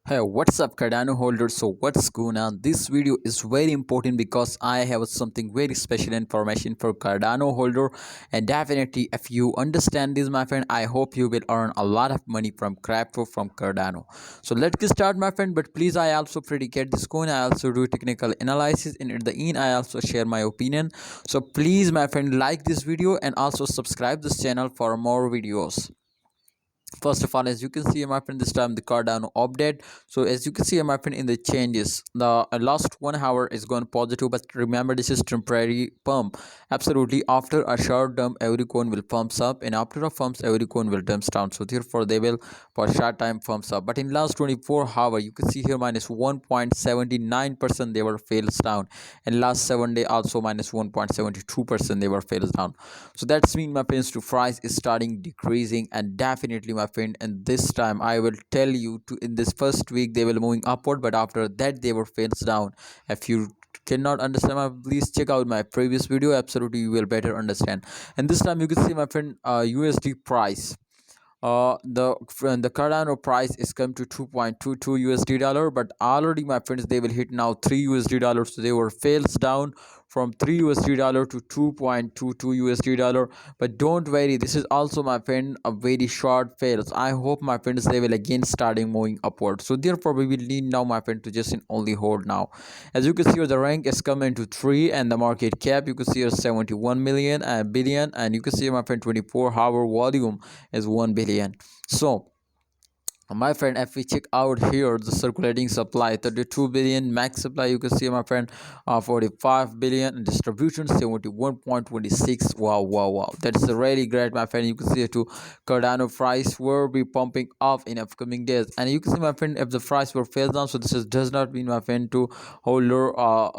Hey, what's up Cardano holders? So what's going on? This video is very important because I have something very special information for Cardano holder, and definitely if you understand this my friend, I hope you will earn a lot of money from crypto from Cardano. So let's get started my friend, but please I also predicate this coin. I also do technical analysis, and at the end I also share my opinion. So please my friend, like this video and also subscribe this channel for more videos. First of all, as you can see my friend, this time the Cardano update. So as you can see my friend, in the changes, the last 1 hour is going positive, but remember this is temporary pump. Absolutely, after a short dump every coin will pumps up, and after a pumps every coin will dumps down. So therefore they will for short time pumps up, but in last 24 hour you can see here minus 1.79% they were fails down, and last 7 day also minus 1.72% they were fails down. So that's mean my friends to price is starting decreasing, and definitely my friend, and this time I will tell you to in this first week they will moving upward, but after that they were fails down. If you cannot understand please check out my previous video. Absolutely you will better understand. And this time you can see my friend, USD price, the Cardano price is come to 2.22 USD dollar, but already my friends they will hit now 3 USD dollars. So they were fails down from 3 USD dollar to 2.22 USD dollar. But don't worry, this is also my friend a very short fails. I hope my friends they will again starting moving upward. So therefore we will need now my friend to just in only hold now. As you can see here, the rank is coming to 3, and the market cap you can see here 71 million and billion, and you can see my friend 24-hour volume is 1 billion. So my friend, if we check out here the circulating supply 32 billion, max supply you can see my friend 45 billion, and distribution 71.26. Wow, that's really great my friend. You can see to Cardano price will be pumping up in upcoming days, and you can see my friend if the price will fail down, so this is, does not mean my friend to holder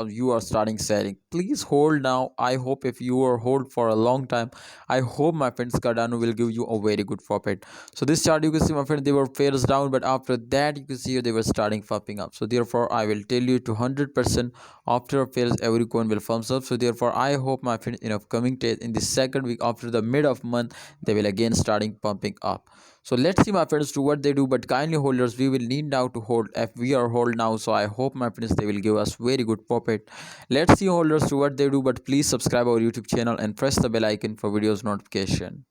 you are starting selling. Please hold now. I hope if you are hold for a long time, I hope my friends Cardano will give you a very good profit. So this chart you can see my friend they were fails down, but after that you can see they were starting popping up. So therefore I will tell you to 100% after fails every coin will firms up. So therefore I hope my friend in upcoming days, in the second week after the mid of month, they will again starting pumping up. So let's see my friends to what they do, but kindly holders we will need now to hold if we are hold now. So I hope my friends they will give us very good profit. Let's see holders to what they do, but please subscribe our YouTube channel and press the bell icon for videos notification.